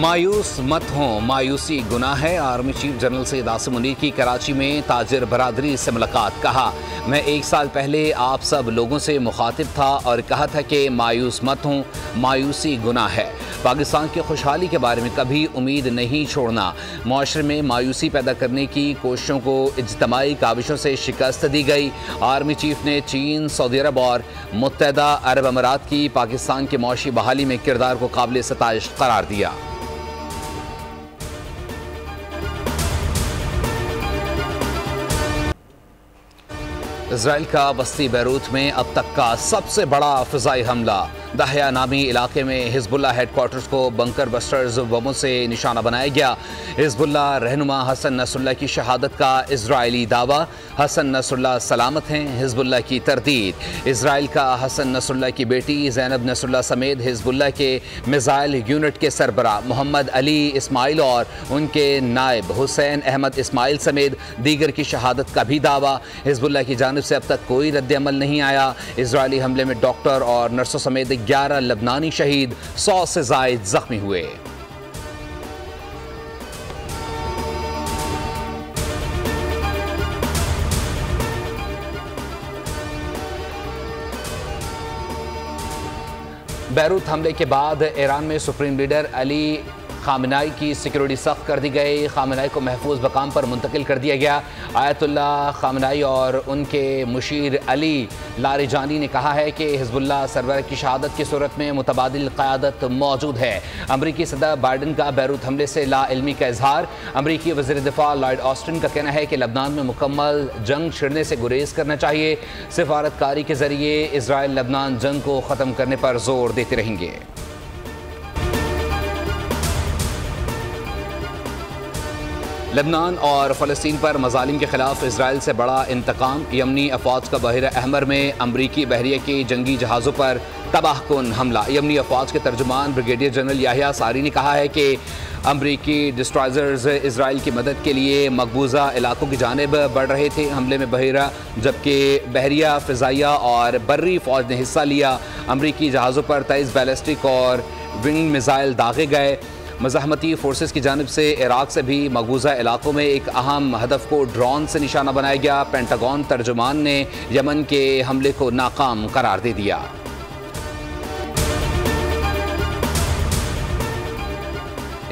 मायूस मत हों, मायूसी गुनाह है। Army chief general Syed Asim Munir की कराची में ताजिर बरादरी से मुलाकात। कहा, मैं 1 साल पहले आप सब लोगों से मुखातिब था और कहा था कि मायूस मत हों, मायूसी गुनाह है। पाकिस्तान की खुशहाली के बारे में कभी उम्मीद नहीं छोड़ना। मुआशरे में मायूसी पैदा करने की कोशिशों को इज्तमाई काविशों से शिकस्त दी गई। आर्मी चीफ ने चीन, सऊदी अरब और मुत्तहदा अरब अमारात की पाकिस्तान की मुआशी बहाली में किरदार को काबिल सताइश करार दिया। इजराइल का बस्ती बैरूत में अब तक का सबसे बड़ा फ़िज़ाई हमला। दाहिया नामी इलाके में हिजबुल्ला हेडक्वार्टर्स को बंकर बस्टर्स बमों से निशाना बनाया गया। हिजबुल्ला रहनुमा हसन नसरुल्लाह की शहादत का इजरायली दावा। हसन नसरुल्लाह सलामत हैं, हिजबुल्ला की तरदीद। इजराइल का हसन नसरुल्लाह की बेटी ज़ैनब नसरुल्लाह समेत हिजबुल्ला के मिसाइल यूनिट के सरबरा मोहम्मद अली इस्माइल और उनके नायब हुसैन अहमद इस्माइल समेत दीगर की शहादत का भी दावा। हिजबुल्ला की जानिब से अब तक कोई रद्द-ए-अमल नहीं आया। इजरायली हमले में डॉक्टर और नर्सों समेत 11 लबनानी शहीद, 100 से ज़ायद जख्मी हुए। बैरूत हमले के बाद ईरान में सुप्रीम लीडर अली खामनाई की सिक्योरिटी सख्त कर दी गई। खामनाई को महफूज मकाम पर मुंतकिल कर दिया गया। आयतुल्ला खामनाई और उनके मुशीर अली लारिजानी ने कहा है कि हिजबुल्ला सरवर की शहादत की सूरत में मुतबादिल क़यादत मौजूद है। अमरीकी सदर बाइडन का बैरूत हमले से लाइल्मी का इजहार। अमरीकी वज़ीर दिफा लॉयड ऑस्टिन का कहना है कि लबनान में मुकम्मल जंग छिड़ने से गुरेज करना चाहिए। सिफारतकारी के जरिए इजराइल लबनान जंग को ख़त्म करने पर जोर देते रहेंगे। लबनान और फ़लस्तीन पर मज़ालिम के खिलाफ इसराइल से बड़ा इंतकाम। यमनी अफवाज का बहर अहमर में अमरीकी बहरिया के जंगी जहाज़ों पर तबाहकुन हमला। यमनी अफवाज के तर्जुमान ब्रिगेडियर जनरल याहिया सारी ने कहा है कि अमरीकी डिस्ट्रॉयज़र्स इसराइल की मदद के लिए मकबूजा इलाकों की जानिब बढ़ रहे थे। हमले में बहरा जबकि बहरिया, फ़िज़ाइया और बर्री फ़ौज ने हिस्सा लिया। अमरीकी जहाज़ों पर 23 बैलिस्टिक और विंग मिसाइल दागे गए। मज़ाहमती फोर्सेस की जानिब से इराक से भी मकबूजा इलाकों में एक अहम हदफ को ड्रोन से निशाना बनाया गया। पेंटागन तर्जुमान ने यमन के हमले को नाकाम करार दे दिया।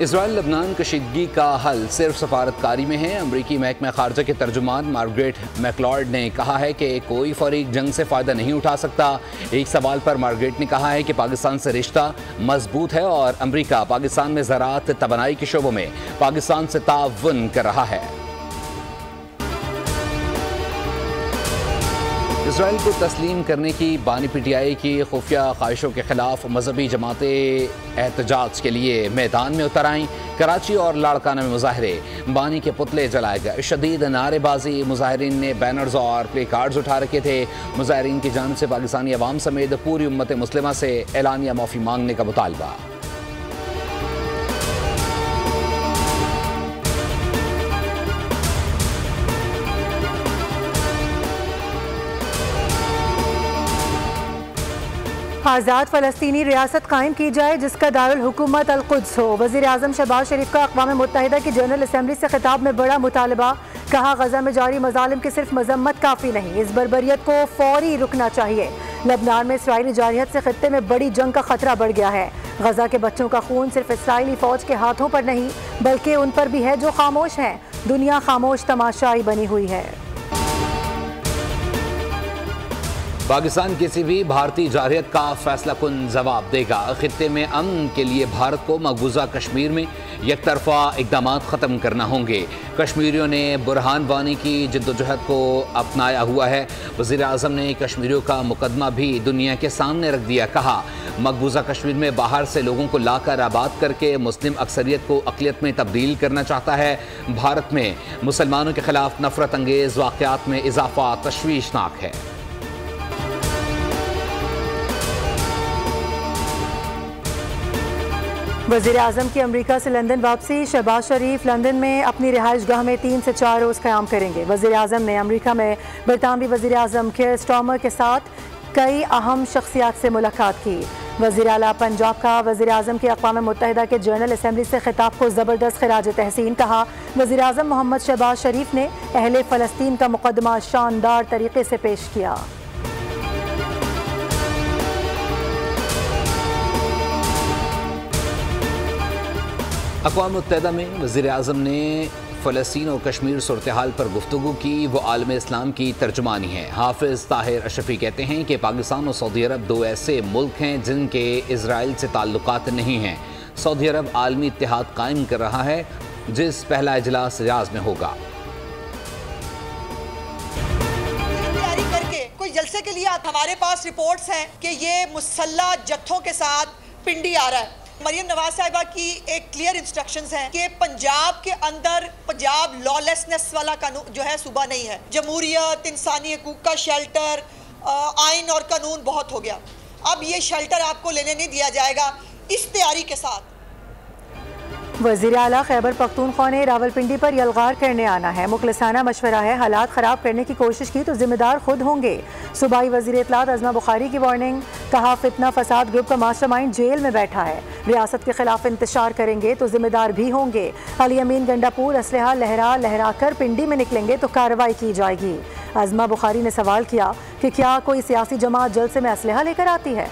इसराइल लबनान कशीदगी का हल सिर्फ सफारतकारी में है। अमरीकी महकमा खारजा के तर्जुमान मार्गरेट मैकलॉर्ड ने कहा है कि कोई फरीक जंग से फ़ायदा नहीं उठा सकता। एक सवाल पर मार्गरेट ने कहा है कि पाकिस्तान से रिश्ता मजबूत है और अमरीका पाकिस्तान में ज़राअत तवानाई के शोबों में पाकिस्तान से ताउन कर रहा है। इसराइल को तस्लीम करने की बानी पीटीआई की खुफिया ख्वाहिशों के खिलाफ मजहबी जमातें एहतजाज के लिए मैदान में उतर आईं। कराची और लाड़काना में मुजाहरे, बानी के पुतले जलाए गए, शदीद नारेबाजी। मुजाहरीन ने बैनर्स और प्ले कार्ड्स उठा रखे थे। मुजाहरीन की जानिब से पाकिस्तानी अवाम समेत पूरी उम्मत मुस्लिमा से एलानिया माफ़ी मांगने का मुतालबा। आज़ाद फ़लस्तीनी रियासत कायम की जाए जिसका दारुल हुकूमत अल-कुद्स हो। वज़ीर आज़म शहबाज शरीफ का अक़वाम मुत्तहिदा की जनरल असम्बली से खिताब में बड़ा मुतालबा। कहा, गज़ा में जारी मज़ालिम की सिर्फ मजम्मत काफ़ी नहीं, इस बर्बरियत को फौरी रुकना चाहिए। लबनान में इसराइली जारहियत से खित्ते में बड़ी जंग का खतरा बढ़ गया है। गज़ा के बच्चों का खून सिर्फ इसराइली फ़ौज के हाथों पर नहीं बल्कि उन पर भी है जो खामोश हैं। दुनिया खामोश तमाशाई बनी हुई है। पाकिस्तान किसी भी भारतीय जारहियत का फैसला कुन जवाब देगा। खित्ते में अमन के लिए भारत को मकबूजा कश्मीर में एक तरफा इकदाम ख़त्म करना होंगे। कश्मीरियों ने बुरहान वानी की जद्दोजहद को अपनाया हुआ है। वज़ीर आज़म ने कश्मीरियों का मुकदमा भी दुनिया के सामने रख दिया। कहा, मकबूजा कश्मीर में बाहर से लोगों को लाकर आबाद करके मुस्लिम अक्सरियत को अक़लियत में तब्दील करना चाहता है। भारत में मुसलमानों के खिलाफ नफरत अंगेज़ वाक़यात में इजाफ़ा तशवीशनाक है। वज़ीर आज़म की अमरीका से लंदन वापसी। शहबाज शरीफ लंदन में अपनी रिहाइश गाह में 3 से 4 रोज़ क़याम करेंगे। वज़ीर आज़म ने अमरीका में बरतानवी वज़ीर आज़म केयर स्टार्मर के साथ कई अहम शख्सियात से मुलाकात की। वज़ीर आला पंजाब का वज़ीर आज़म की अक़वाम मुत्तहिदा के जनरल असम्बली से खिताब को ज़बरदस्त खिराज तहसीन कहा। वज़ीर आज़म मोहम्मद शहबाज शरीफ ने अहले फ़लस्तीन का मुक़दमा शानदार तरीके से पेश किया। अक़वाम मुत्तहिदा में वज़ीर आज़म ने फ़लस्तीन और कश्मीर सूरत हाल पर गुफ्तगू की। वो आलम इस्लाम की तर्जुमानी है। हाफिज़ ताहिर अशरफी कहते हैं कि पाकिस्तान और सऊदी अरब दो ऐसे मुल्क हैं जिनके इजराइल से ताल्लुकात नहीं हैं। सऊदी अरब आलमी इत्तेहाद कायम कर रहा है, जिस पहला इजलास रियाज़ में होगा। तैयारी करके कोई जलसे के लिए हमारे पास रिपोर्ट्स हैं कि ये मुसल्ला जत्थों के साथ पिंडी आ रहा है। मरियम नवाज साहिबा की एक क्लियर इंस्ट्रक्शंस हैं कि पंजाब के अंदर पंजाब लॉलेसनेस वाला कानून जो है सूबा नहीं है। जमहूरियत, इंसानी हकूक का शेल्टर, आइन और कानून बहुत हो गया। अब ये शेल्टर आपको लेने नहीं दिया जाएगा। इस तैयारी के साथ वज़ीर आला खैबर पख्तूनख्वा ने रावलपिंडी पर यलगार करने आना है। मुखलिसाना मशवरा है, हालात ख़राब करने की कोशिश की तो जिम्मेदार खुद होंगे। सूबाई वज़ीर इत्तलात अज़मा बुखारी की वार्निंग। कहा फितना फसाद ग्रुप का मास्टरमाइंड जेल में बैठा है। रियासत के खिलाफ इंतशार करेंगे तो जिम्मेदार भी होंगे। अली अमीन गंडापुर असलहा लहरा कर पिंडी में निकलेंगे तो कार्रवाई की जाएगी। अज़मा बुखारी ने सवाल किया कि क्या कोई सियासी जमात जलसे में असलहा लेकर आती है।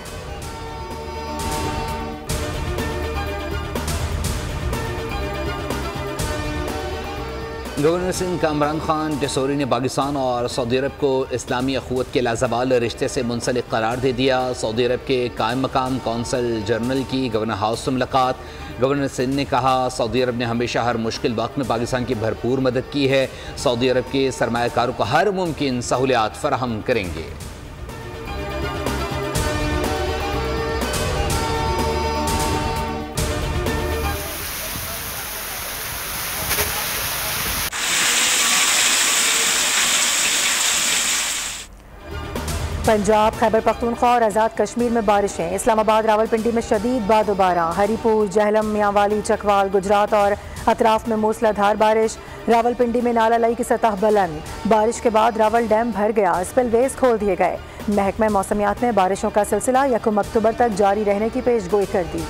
गवर्नर सिंध कामरान खान टेसोरी ने पाकिस्तान और सऊदी अरब को इस्लामी अखुवत के लाजवाल रिश्ते से मुंसलिक करार दे दिया। सऊदी अरब के कायम मकाम कौंसल जनरल की गवर्नर हाउस से मुलाकात। गवर्नर सिंध ने कहा सऊदी अरब ने हमेशा हर मुश्किल वक्त में पाकिस्तान की भरपूर मदद की है। सऊदी अरब के सरमायाकारों को हर मुमकिन सहूलियात फराहम करेंगे। पंजाब, खैबर पख्तूनख्वा और आज़ाद कश्मीर में बारिशें। इस्लामाबाद, रावलपिंडी में शदीद बादोबारा। हरीपुर, जहलम, मियांवाली, चकवाल, गुजरात और अतराफ में मूसलाधार बारिश। रावलपिंडी में नाला लाई की सतह बुलंद। बारिश के बाद रावल डैम भर गया, स्पिलवेज खोल दिए गए। महकमा मौसमियात ने बारिशों का सिलसिला 1 अक्टूबर तक जारी रहने की पेशगोई कर दी।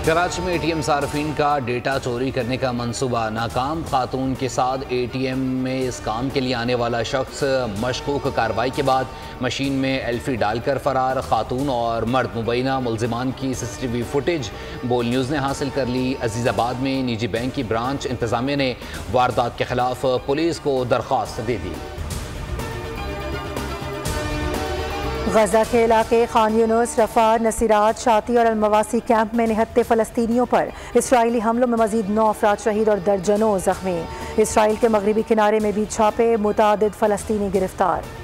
कराची में ATM सार्फिन का डेटा चोरी करने का मंसूबा नाकाम। खातून के साथ ATM में इस काम के लिए आने वाला शख्स मशकूक कार्रवाई के बाद मशीन में एल्फी डालकर फरार। खातून और मर्द मुबैना मुलजिमान की CCTV फुटेज बोल न्यूज़ ने हासिल कर ली। अजीज़ाबाद में निजी बैंक की ब्रांच इंतजामिया ने वारदात के खिलाफ पुलिस को दरख्वास्त दे दी। गजा के इलाके खान यूनुस, रफा, नसीरात, शाती और अलमवासी कैंप में निहत्ते फ़लस्तीनियों पर इसराइली हमलों में मजीद 9 अफराद शहीद और दर्जनों जख्मी। इसराइल के मगरबी किनारे में भी छापे, मुतादिद फ़लस्तीनी गिरफ्तार।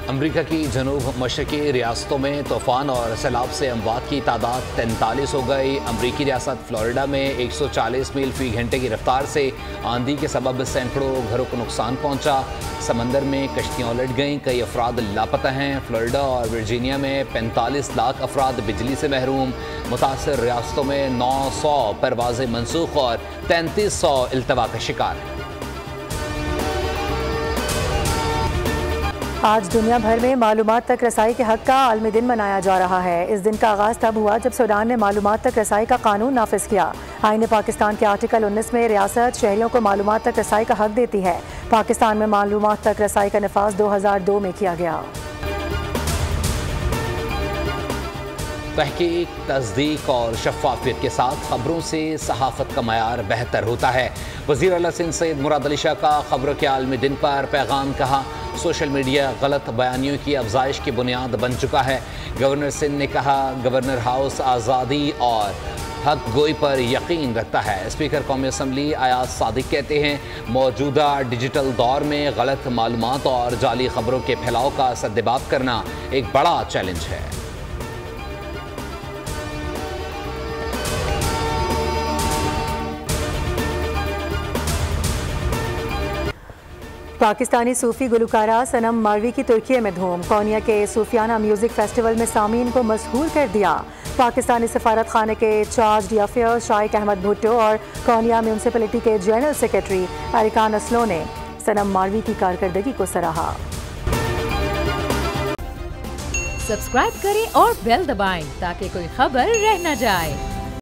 अमरीका की जनूब मशरकी रियासतों में तूफ़ान और सैलाब से अमवात की तादाद 43 हो गई। अमरीकी रियासत फ्लोरिडा में 140 मील फी घंटे की रफ्तार से आंधी के सबब सैकड़ों घरों को नुकसान पहुंचा। समंदर में कश्तियाँ उलट गईं, कई अफराद लापता हैं। फ्लोरिडा और वर्जीनिया में 45 लाख अफराद बिजली से महरूम। मुतासर रियासतों में 900 परवाज़ें मनसूख और 3300 इल्तवा का शिकार हैं। आज दुनिया भर में मालूमात तक रसाई के हक़ का आलमी दिन मनाया जा रहा है। इस दिन का आगाज़ तब हुआ जब सूडान ने मालूमात तक रसाई का कानून नाफिज किया। आईन पाकिस्तान के आर्टिकल 19 में रियासत शहरियों को मालूमात तक रसाई का हक़ देती है। पाकिस्तान में मालूमात तक रसाई का नफाज 2002 में किया गया। तहकीक, तस्दीक और शफाफियत के साथ खबरों से सहाफ़त का मयार बेहतर होता है। वज़ीर आला सिंध सैयद मुराद अली शाह का खबरों के आलमी दिन पर पैगाम। कहा सोशल मीडिया गलत बयानियों की अफजाइश की बुनियाद बन चुका है। गवर्नर सिंध ने कहा गवर्नर हाउस आज़ादी और हक गोई पर यकीन रखता है। स्पीकर कौमी असम्बली अयाज सादिक कहते हैं मौजूदा डिजिटल दौर में गलत मालूमात और जाली खबरों के फैलाव का सद्देबाब करना एक बड़ा चैलेंज है। पाकिस्तानी सूफी गुलकारा सनम मारवी की तुर्की में धूम। कोनिया के सूफियाना म्यूजिक फेस्टिवल में सामीन को मशहूर कर दिया। पाकिस्तानी सफारत खाने के चार्ज अफेयर शाइक अहमद भुट्टो और कोनिया म्यूनसिपलिटी के जनरल सेक्रेटरी अरिकान असलो ने सनम मारवी की कारकर्दगी को सराहा। सब्सक्राइब करें और बेल दबाएं ताकि कोई खबर रह न जाए।